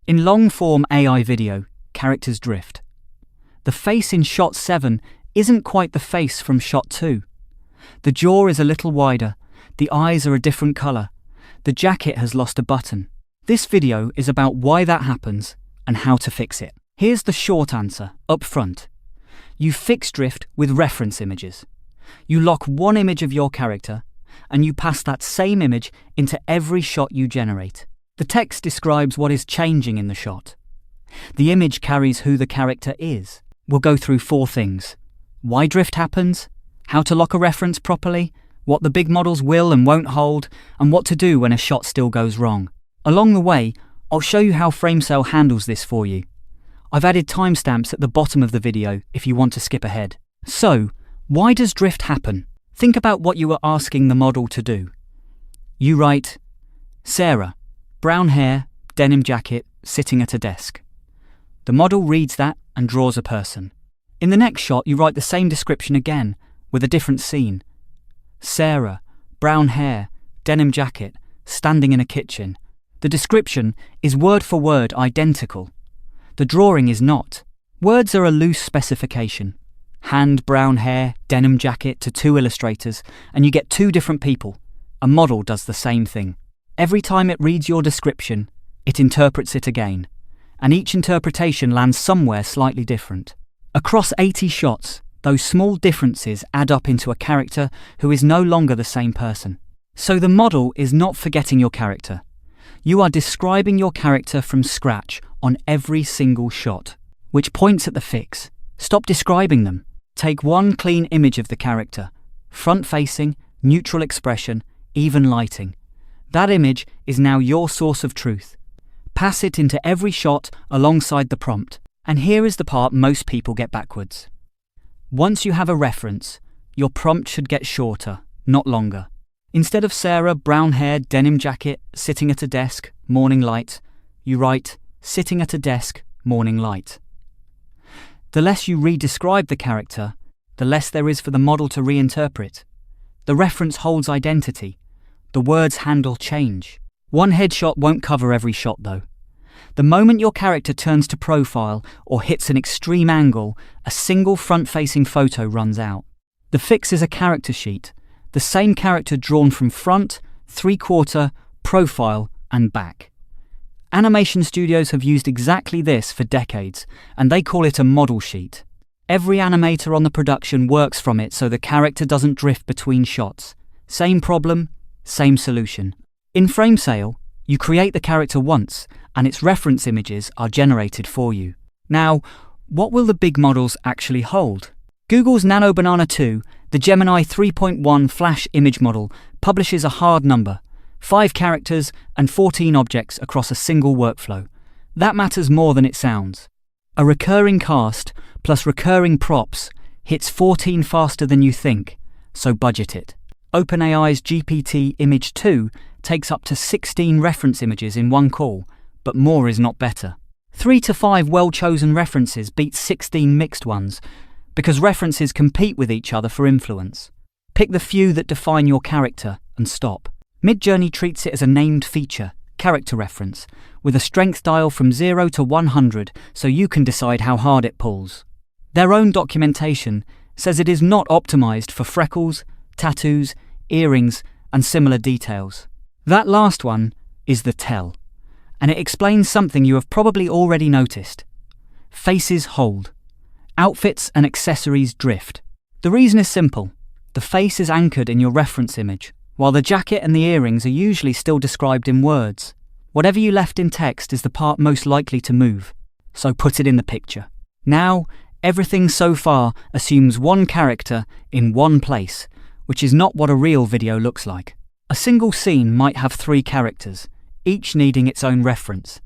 In long-form AI video, characters drift. The face in shot 7 isn't quite the face from shot 2. The jaw is a little wider, the eyes are a different color, the jacket has lost a button. This video is about why that happens and how to fix it. Here's the short answer, up front. You fix drift with reference images. You lock one image of your character, and you pass that same image into every shot you generate. The text describes what is changing in the shot. The image carries who the character is. We'll go through 4 things: why drift happens, how to lock a reference properly, what the big models will and won't hold, and what to do when a shot still goes wrong. Along the way, I'll show you how FrameCell handles this for you. I've added timestamps at the bottom of the video if you want to skip ahead. So, why does drift happen? Think about what you are asking the model to do. You write, Sarah, brown hair, denim jacket, sitting at a desk. The model reads that and draws a person. In the next shot, you write the same description again, with a different scene. Sarah, brown hair, denim jacket, standing in a kitchen. The description is word for word identical. The drawing is not. Words are a loose specification. Hand, brown hair, denim jacket to 2 illustrators, and you get 2 different people. A model does the same thing. Every time it reads your description, it interprets it again, and each interpretation lands somewhere slightly different. Across 80 shots, those small differences add up into a character who is no longer the same person. So the model is not forgetting your character. You are describing your character from scratch on every single shot, which points at the fix. Stop describing them. Take one clean image of the character, front-facing, neutral expression, even lighting. That image is now your source of truth. Pass it into every shot alongside the prompt. And here is the part most people get backwards. Once you have a reference, your prompt should get shorter, not longer. Instead of Sarah, brown hair, denim jacket, sitting at a desk, morning light, you write, sitting at a desk, morning light. The less you re-describe the character, the less there is for the model to reinterpret. The reference holds identity. The words handle change. One headshot won't cover every shot though. The moment your character turns to profile or hits an extreme angle, a single front-facing photo runs out. The fix is a character sheet, the same character drawn from front, 3/4, profile, and back. Animation studios have used exactly this for decades, and they call it a model sheet. Every animator on the production works from it so the character doesn't drift between shots. Same problem, same solution. In FrameCell, you create the character once, and its reference images are generated for you. Now, what will the big models actually hold? Google's Nano Banana 2, the Gemini 3.1 Flash image model, publishes a hard number: 5 characters and 14 objects across a single workflow. That matters more than it sounds. A recurring cast plus recurring props hits 14 faster than you think, so budget it. OpenAI's GPT Image 2 takes up to 16 reference images in one call, but more is not better. 3 to 5 well-chosen references beat 16 mixed ones, because references compete with each other for influence. Pick the few that define your character and stop. Midjourney treats it as a named feature, character reference, with a strength dial from 0 to 100 so you can decide how hard it pulls. Their own documentation says it is not optimized for freckles, tattoos, earrings, and similar details. That last one is the tell, and it explains something you have probably already noticed. Faces hold. Outfits and accessories drift. The reason is simple. The face is anchored in your reference image, while the jacket and the earrings are usually still described in words. Whatever you left in text is the part most likely to move, so put it in the picture. Now, everything so far assumes one character in one place, which is not what a real video looks like. A single scene might have 3 characters, each needing its own reference.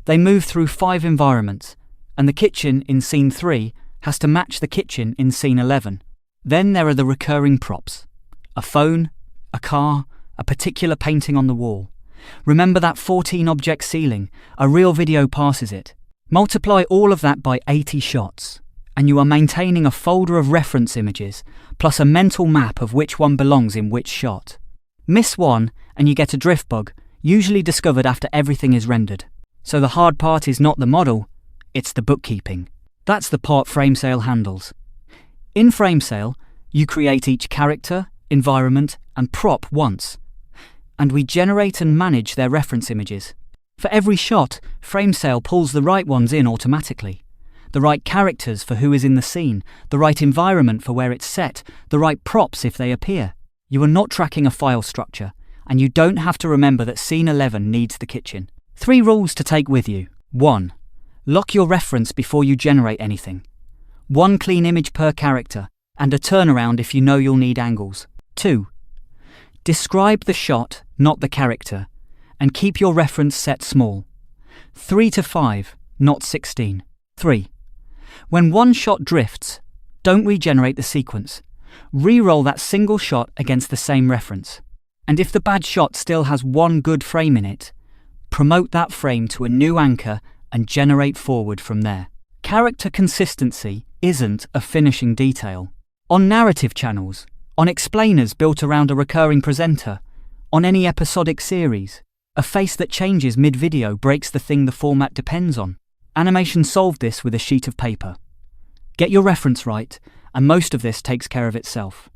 They move through 5 environments, and the kitchen in scene 3 has to match the kitchen in scene 11. Then there are the recurring props: a phone, a car, a particular painting on the wall. Remember that 14-object ceiling? A real video passes it. Multiply all of that by 80 shots, and you are maintaining a folder of reference images, plus a mental map of which one belongs in which shot. Miss one, and you get a drift bug, usually discovered after everything is rendered. So the hard part is not the model, it's the bookkeeping. That's the part FrameSale handles. In FrameSale, you create each character, environment, and prop once, and we generate and manage their reference images. For every shot, FrameSale pulls the right ones in automatically. The right characters for who is in the scene, the right environment for where it's set, the right props if they appear. You are not tracking a file structure, and you don't have to remember that scene 11 needs the kitchen. 3 rules to take with you. 1. Lock your reference before you generate anything. 1 clean image per character, and a turnaround if you know you'll need angles. 2. Describe the shot, not the character, and keep your reference set small. 3 to 5, not 16. 3. When one shot drifts, don't regenerate the sequence. Re-roll that single shot against the same reference. And if the bad shot still has one good frame in it, promote that frame to a new anchor and generate forward from there. Character consistency isn't a finishing detail. On narrative channels, on explainers built around a recurring presenter, on any episodic series, a face that changes mid-video breaks the thing the format depends on. Animation solved this with a sheet of paper. Get your reference right, and most of this takes care of itself.